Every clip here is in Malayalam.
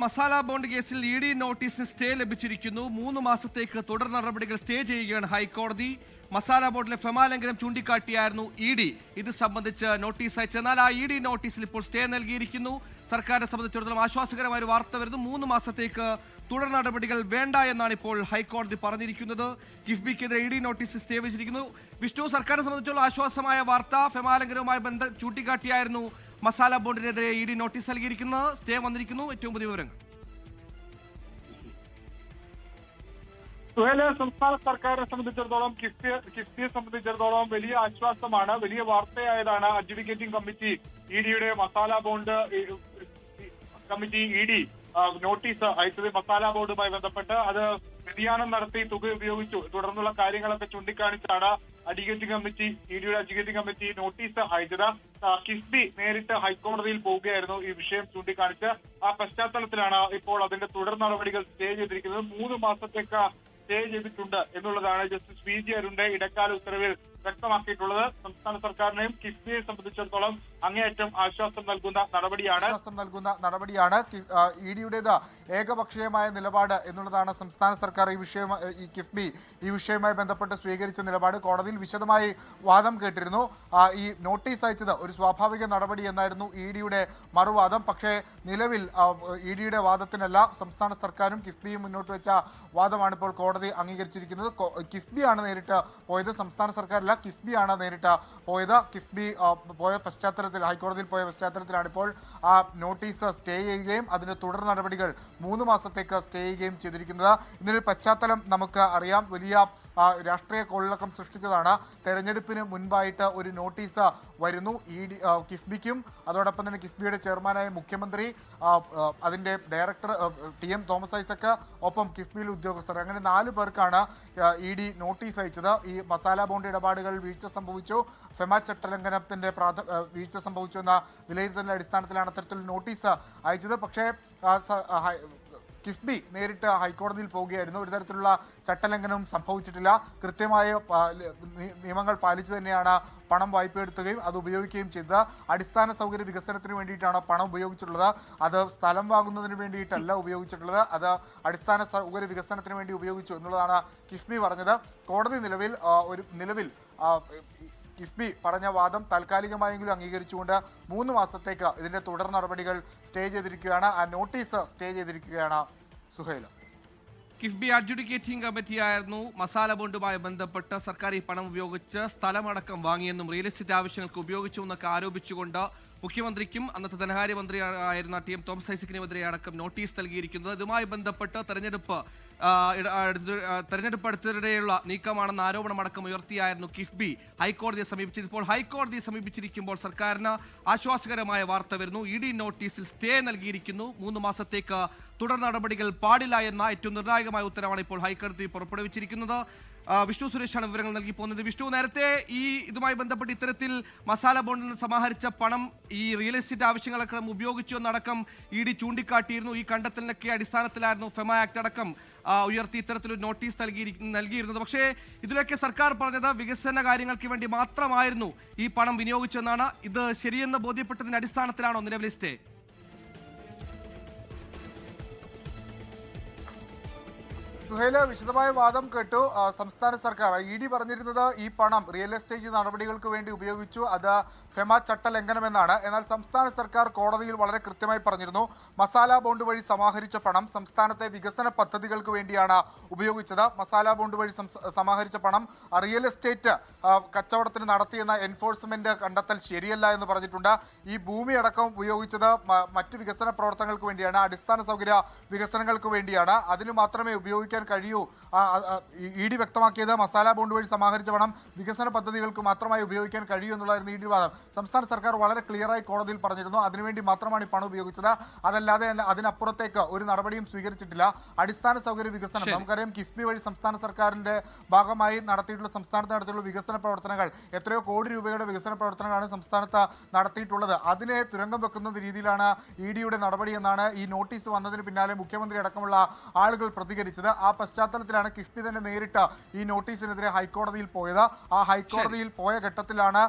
മസാല ബോണ്ട് കേസിൽ ഇ ഡി നോട്ടീസിന് സ്റ്റേ ലഭിച്ചിരിക്കുന്നു. 3 മാസത്തേക്ക് തുടർ നടപടികൾ സ്റ്റേ ചെയ്യുകയാണ് ഹൈക്കോടതി. മസാല ബോണ്ടിലെ ഫെമ ലംഘനം ചൂണ്ടിക്കാട്ടിയായിരുന്നു ഇ ഡി ഇത് സംബന്ധിച്ച് നോട്ടീസ് അയച്ചത്. എന്നാൽ ആ ഇ ഡി നോട്ടീസിൽ ഇപ്പോൾ സ്റ്റേ നൽകിയിരിക്കുന്നു. സർക്കാരിനെ സംബന്ധിച്ചിടത്തോളം ആശ്വാസകരമായ ഒരു വാർത്ത വരുന്നു. 3 മാസത്തേക്ക് തുടർ നടപടികൾ വേണ്ട എന്നാണ് ഇപ്പോൾ ഹൈക്കോടതി പറഞ്ഞിരിക്കുന്നത്. കിഫ്ബിക്കെതിരെ ഇ ഡി നോട്ടീസ് സ്റ്റേ വെച്ചിരിക്കുന്നു. വിഷ്ണു, സർക്കാരിനെ സംബന്ധിച്ചുള്ള ആശ്വാസമായ വാർത്ത, ഫെമ ലംഘനവുമായി ബന്ധം ചൂണ്ടിക്കാട്ടിയായിരുന്നു മസാല ബോണ്ടിനെതിരെ ഇ ഡി നോട്ടീസ് നൽകിയിരിക്കുന്നത്. സ്റ്റേ വന്നിരിക്കുന്നു. ഏറ്റവും പുതിയ വിവരങ്ങൾ. സുഹേല, സംസ്ഥാന സർക്കാരിനെ സംബന്ധിച്ചിടത്തോളം കിഫ്ബിയെ സംബന്ധിച്ചിടത്തോളം വലിയ ആശ്വാസമാണ്, വലിയ വാർത്തയായതാണ് അഡ്ജുഡിക്കേറ്റിംഗ് കമ്മിറ്റി ഇ ഡിയുടെ masala bond committee E D notice അയച്ചത്. മസാല ബോർഡുമായി ബന്ധപ്പെട്ട് അത് വ്യതിയാനം നടത്തി തുക ഉപയോഗിച്ചു തുടർന്നുള്ള കാര്യങ്ങളൊക്കെ ചൂണ്ടിക്കാണിച്ചാണ് അഡ്ജുഡിക്കേറ്റിംഗ് കമ്മിറ്റി ഇ ഡിയുടെ അഡ്ജുഡിക്കേറ്റിംഗ് കമ്മിറ്റി നോട്ടീസ് അയച്ചത്. കിഫ്ബി നേരിട്ട് ഹൈക്കോടതിയിൽ പോവുകയായിരുന്നു ഈ വിഷയം ചൂണ്ടിക്കാണിച്ച്. ആ പശ്ചാത്തലത്തിലാണ് ഇപ്പോൾ അതിന്റെ തുടർ നടപടികൾ സ്റ്റേ ചെയ്തിരിക്കുന്നത്. 3 മാസത്തേക്ക് സ്റ്റേ ചെയ്തിട്ടുണ്ട് എന്നുള്ളതാണ് ജസ്റ്റിസ് വി ജി അരുണിന്റെ ഇടക്കാല ഉത്തരവിൽ വ്യക്തമാക്കിയിട്ടുള്ളത്. സംസ്ഥാന സർക്കാരിനെയും കിഫ്ബിയെ സംബന്ധിച്ചിടത്തോളം അങ്ങേയറ്റം ആശ്വാസം നൽകുന്ന നടപടിയാണ്. ഇ ഡിയുടേത് ഏകപക്ഷീയമായ നിലപാട് എന്നുള്ളതാണ് സംസ്ഥാന സർക്കാർ ഈ കിഫ്ബി ഈ വിഷയവുമായി ബന്ധപ്പെട്ട് സ്വീകരിച്ച നിലപാട്. കോടതിയിൽ വിശദമായി വാദം കേട്ടിരുന്നു. ഈ നോട്ടീസ് അയച്ചത് ഒരു സ്വാഭാവിക നടപടി എന്നായിരുന്നു ഇ ഡിയുടെ മറുവാദം. പക്ഷേ നിലവിൽ ഇ ഡിയുടെ വാദത്തിനല്ല സംസ്ഥാന സർക്കാരും കിഫ്ബിയും മുന്നോട്ട് വെച്ച വാദമാണ് ഇപ്പോൾ കോടതി അംഗീകരിച്ചിരിക്കുന്നത്. കിഫ്ബിയാണ് നേരിട്ട് പോയത്, സംസ്ഥാന സർക്കാർ കിഫ്ബിയാണ് നേരിട്ട് പോയത്. കിഫ്ബി പോയ പശ്ചാത്തലത്തിൽ, ഹൈക്കോടതിയിൽ പോയ പശ്ചാത്തലത്തിലാണ് ഇപ്പോൾ ആ നോട്ടീസ് സ്റ്റേ ചെയ്യുകയും അതിന്റെ തുടർ നടപടികൾ 3 മാസത്തേക്ക് സ്റ്റേ ചെയ്യുകയും ചെയ്തിരിക്കുന്നത്. ഇതിനൊരു പശ്ചാത്തലം നമുക്ക് അറിയാം. വലിയ രാഷ്ട്രീയ കൊള്ളക്കം സൃഷ്ടിച്ചതാണ്. തെരഞ്ഞെടുപ്പിന് മുൻപായിട്ട് ഒരു നോട്ടീസ് വരുന്നു കിഫ്ബിക്കും. അതോടൊപ്പം തന്നെ കിഫ്ബിയുടെ ചെയർമാനായ മുഖ്യമന്ത്രി, അതിന്റെ ഡയറക്ടർ TM തോമസ് ഐസക്, ഒപ്പം കിഫ്ബിയിലെ ഉദ്യോഗസ്ഥർ, അങ്ങനെ 4 പേർക്കാണ് ഇ ഡി നോട്ടീസ് അയച്ചത്. ഈ മസാല ബോണ്ട് ഇടപാടുകൾ വീഴ്ച സംഭവിച്ചു, ഫെമ ചട്ടലംഘനത്തിന്റെ വീഴ്ച സംഭവിച്ചു എന്ന വിലയിരുത്തലിന്റെ അടിസ്ഥാനത്തിലാണ് അത്തരത്തിൽ നോട്ടീസ് അയച്ചത്. പക്ഷേ കിഫ്ബി നേരിട്ട് ഹൈക്കോടതിയിൽ പോവുകയായിരുന്നു. ഒരു തരത്തിലുള്ള ചട്ടലംഘനവും സംഭവിച്ചിട്ടില്ല. കൃത്യമായ നിയമങ്ങൾ പാലിച്ചു തന്നെയാണ് പണം വായ്പയെടുത്തുകയും അത് ഉപയോഗിക്കുകയും ചെയ്തത്. അടിസ്ഥാന സൗകര്യ വികസനത്തിന് വേണ്ടിയിട്ടാണ് പണം ഉപയോഗിച്ചിട്ടുള്ളത്. അത് സ്ഥലം വാങ്ങുന്നതിന് വേണ്ടിയിട്ടല്ല ഉപയോഗിച്ചിട്ടുള്ളത്, അത് അടിസ്ഥാന സൗകര്യ വികസനത്തിന് വേണ്ടി ഉപയോഗിച്ചു എന്നുള്ളതാണ് കിഫ്ബി പറഞ്ഞത്. കോടതി നിലവിൽ കിഫ്ബി പറഞ്ഞ വാദം താൽക്കാലികമായെങ്കിലും അംഗീകരിച്ചുകൊണ്ട് 3 മാസത്തേക്ക് ഇതിന്റെ തുടർ നടപടികൾ സ്റ്റേ ചെയ്തിരിക്കുകയാണ്. ആ നോട്ടീസ് സ്റ്റേ ചെയ്തിരിക്കുകയാണ്. സുഹൈല, കിഫ്ബി അഡ്ജുഡിക്കേറ്റിംഗ് കമ്മിറ്റിയായിരുന്നു മസാല ബോണ്ടുമായി ബന്ധപ്പെട്ട് സർക്കാർ ഈ പണം ഉപയോഗിച്ച് സ്ഥലമടക്കം വാങ്ങിയെന്നും റിയൽ എസ്റ്റേറ്റ് ആവശ്യങ്ങൾക്ക് ഉപയോഗിച്ചു എന്നൊക്കെ ആരോപിച്ചുകൊണ്ട് മുഖ്യമന്ത്രിക്കും അന്നത്തെ ധനകാര്യമന്ത്രി ആയിരുന്ന TM തോമസ് ഐസക്കിനുമെതിരെ അടക്കം നോട്ടീസ് നൽകിയിരിക്കുന്നത്. ഇതുമായി ബന്ധപ്പെട്ട് തെരഞ്ഞെടുപ്പ് അടുത്തിടെയുള്ള നീക്കമാണെന്ന ആരോപണമടക്കം ഉയർത്തിയായിരുന്നു കിഫ്ബി ഹൈക്കോടതിയെ സമീപിച്ചത്. ഇപ്പോൾ ഹൈക്കോടതിയെ സമീപിച്ചിരിക്കുമ്പോൾ സർക്കാരിന് ആശ്വാസകരമായ വാർത്ത വരുന്നു. ഇ ഡി നോട്ടീസിൽ സ്റ്റേ നൽകിയിരിക്കുന്നു. 3 മാസത്തേക്ക് തുടർ നടപടികൾ പാടില്ല എന്ന ഏറ്റവും നിർണായകമായ ഉത്തരവാണ് ഇപ്പോൾ ഹൈക്കോടതി പുറപ്പെടുവിച്ചിരിക്കുന്നത്. വിഷ്ണു സുരേഷാണ് വിവരങ്ങൾ നൽകി പോകുന്നത്. വിഷ്ണു, നേരത്തെ ഇതുമായി ബന്ധപ്പെട്ട് ഇത്തരത്തിൽ മസാല ബോണ്ടിൽ നിന്ന് സമാഹരിച്ച പണം ഈ റിയൽ എസ്റ്റേറ്റ് ആവശ്യങ്ങളൊക്കെ ഉപയോഗിച്ചു എന്നടക്കം ഇ ഡി ചൂണ്ടിക്കാട്ടിയിരുന്നു. ഈ കണ്ടെത്തലിനൊക്കെ അടിസ്ഥാനത്തിലായിരുന്നു ഫെമ ആക്ട് അടക്കം ഉയർത്തി ഇത്തരത്തിലൊരു നോട്ടീസ് നൽകിയിരുന്നത്. പക്ഷേ ഇതിലൊക്കെ സർക്കാർ പറഞ്ഞത് വികസന കാര്യങ്ങൾക്ക് വേണ്ടി മാത്രമായിരുന്നു ഈ പണം വിനിയോഗിച്ചെന്നാണ്. ഇത് ശരിയെന്ന് ബോധ്യപ്പെട്ടതിന്റെ അടിസ്ഥാനത്തിലാണോ നിലവിലെ സ്റ്റേ? സുഹൈല, വിശദമായ വാദം കേട്ടു. സംസ്ഥാന സർക്കാർ ഇ ഡി പറഞ്ഞിരുന്നത് ഈ പണം റിയൽ എസ്റ്റേറ്റ് നടപടികൾക്ക് വേണ്ടി ഉപയോഗിച്ചു, അത് ഫെമ ചട്ടലംഘനമെന്നാണ്. എന്നാൽ സംസ്ഥാന സർക്കാർ കോടതിയിൽ വളരെ കൃത്യമായി പറഞ്ഞിരുന്നു, മസാല ബോണ്ട് വഴി സമാഹരിച്ച പണം സംസ്ഥാനത്തെ വികസന പദ്ധതികൾക്ക് വേണ്ടിയാണ് ഉപയോഗിച്ചത്. മസാല ബോണ്ട് വഴി സമാഹരിച്ച പണം റിയൽ എസ്റ്റേറ്റ് കച്ചവടത്തിന് നടത്തിയെന്ന എൻഫോഴ്സ്മെന്റ് കണ്ടെത്തൽ ശരിയല്ല എന്ന് പറഞ്ഞിട്ടുണ്ട്. ഈ ഭൂമി അടക്കം ഉപയോഗിച്ചത് മറ്റ് വികസന പ്രവർത്തനങ്ങൾക്ക് വേണ്ടിയാണ്, അടിസ്ഥാന സൗകര്യ വികസനങ്ങൾക്ക് വേണ്ടിയാണ്. അതിന് മാത്രമേ ഉപയോഗിക്കാൻ കഴിയൂ. ഇ ഡി വ്യക്തമാക്കിയത് മസാല ബോണ്ട് വഴി സമാഹരിച്ച പണം വികസന പദ്ധതികൾക്ക് മാത്രമായി ഉപയോഗിക്കാൻ കഴിയൂ എന്നുള്ളതായിരുന്നു ഇ ഡി വാദം. സംസ്ഥാന സർക്കാർ വളരെ ക്ലിയറായി കോടതിയിൽ പറഞ്ഞിരുന്നു, അതിനുവേണ്ടി മാത്രമാണ് ഈ പണം ഉപയോഗിച്ചത്, അതല്ലാതെ അതിനപ്പുറത്തേക്ക് ഒരു നടപടിയും സ്വീകരിച്ചിട്ടില്ല. അടിസ്ഥാന സൗകര്യ വികസനം, നമുക്കറിയാം കിഫ്ബി വഴി സംസ്ഥാന സർക്കാരിന്റെ ഭാഗമായി സംസ്ഥാനത്ത് നടത്തിയിട്ടുള്ള വികസന പ്രവർത്തനങ്ങൾ, എത്രയോ കോടി രൂപയുടെ വികസന പ്രവർത്തനങ്ങളാണ് സംസ്ഥാനത്ത് നടത്തിയിട്ടുള്ളത്. അതിനെ തുരങ്കം വെക്കുന്ന രീതിയിലാണ് ഇ ഡിയുടെ നടപടി എന്നാണ് ഈ നോട്ടീസ് വന്നതിന് പിന്നാലെ മുഖ്യമന്ത്രി അടക്കമുള്ള ആളുകൾ പ്രതികരിച്ചത്. ആ പശ്ചാത്തലത്തിലാണ് കിഫ്ബി തന്നെ നേരിട്ട് ഈ നോട്ടീസിനെതിരെ ഹൈക്കോടതിയിൽ പോയത്. ആ ഹൈക്കോടതിയിൽ പോയ ഘട്ടത്തിലാണ്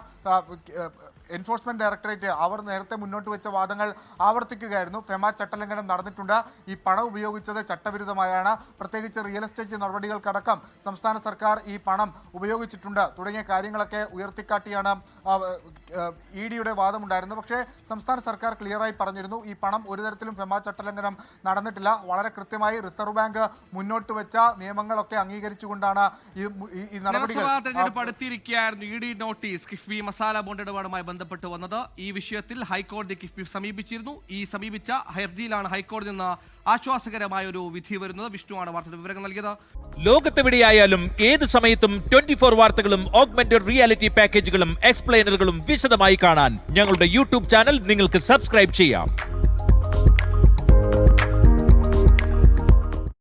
എൻഫോഴ്സ്മെന്റ് ഡയറക്ടറേറ്റ് അവർ നേരത്തെ മുന്നോട്ട് വെച്ച വാദങ്ങൾ ആവർത്തിക്കുകയായിരുന്നു. ഫെമ ചട്ടലംഘനം നടന്നിട്ടുണ്ട്, ഈ പണം ഉപയോഗിച്ചത് ചട്ടവിരുദ്ധമായാണ്, പ്രത്യേകിച്ച് റിയൽ എസ്റ്റേറ്റ് നടപടികൾക്കടക്കം സംസ്ഥാന സർക്കാർ ഈ പണം ഉപയോഗിച്ചിട്ടുണ്ട് തുടങ്ങിയ കാര്യങ്ങളൊക്കെ ഉയർത്തിക്കാട്ടിയാണ് ഇഡിയുടെ വാദമുണ്ടായിരുന്നത്. പക്ഷേ സംസ്ഥാന സർക്കാർ ക്ലിയറായി പറഞ്ഞിരുന്നു ഈ പണം ഒരു തരത്തിലും ഫെമ ചട്ടലംഘനം നടന്നിട്ടില്ല. വളരെ കൃത്യമായി റിസർവ് ബാങ്ക് മുന്നോട്ട് വെച്ച നിയമങ്ങളൊക്കെ അംഗീകരിച്ചുകൊണ്ടാണ് ഈ നടപടികൾ. തെരഞ്ഞെടുപ്പ് അടുത്തിരിക്കുകയായിരുന്നു E D notice KIIFB masala bond ഇടപാടുമായി ബന്ധപ്പെട്ട് വന്നത്. ഈ വിഷയത്തിൽ ഹൈക്കോടതി കിഫ്ബി സമീപിച്ചിരുന്നു. ഈ സമീപിച്ച ഹർജിയിലാണ് ഹൈക്കോടതിയിൽ നിന്ന് ആശ്വാസകരമായ ഒരു വിധി വരുന്നത്. വിഷ്ണുവാണ് വാർത്തയുടെ വിവരങ്ങൾ നൽകിയത്. ലോകത്തെവിടെയായാലും ഏത് സമയത്തും 24 വാർത്തകളും ഓഗ്മെന്റഡ് റിയാലിറ്റി പാക്കേജുകളും എക്സ്പ്ലെയിനറുകളും വിശദമായി കാണാൻ ഞങ്ങളുടെ യൂട്യൂബ് ചാനൽ നിങ്ങൾക്ക് സബ്സ്ക്രൈബ് ചെയ്യാം.